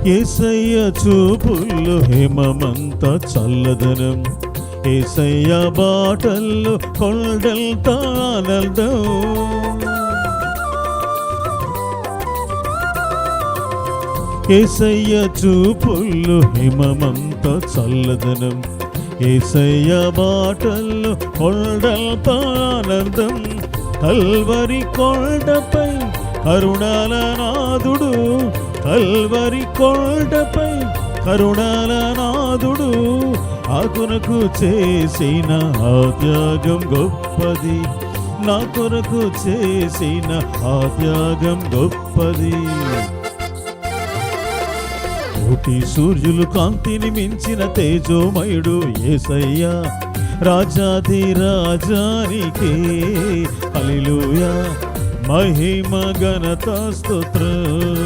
యేసయ్య చూపుల్లో హిమమంత చల్లదనం, యేసయ్య బాటల్లో కొండంత ఆనందం. యేసయ్య చూపుల్లో హిమమంత చల్లదనం, యేసయ్య బాటల్లో కొండంత ఆనందం. కల్వరి కొండపై కరుణాల నాదుడు, కల్వరి కొండపై కరుణాల నాదుడు, ఆకునకు చేసిన ఆ త్యాగం గొప్పది, నా కొరకు చేసిన ఆ త్యాగం గొప్పది. కోటి సూర్యులు కాంతిని మించిన తేజోమయుడు యేసయ్యా, రాజాది రాజానికే హల్లెలూయా, మహిమ ఘనత స్తోత్రం.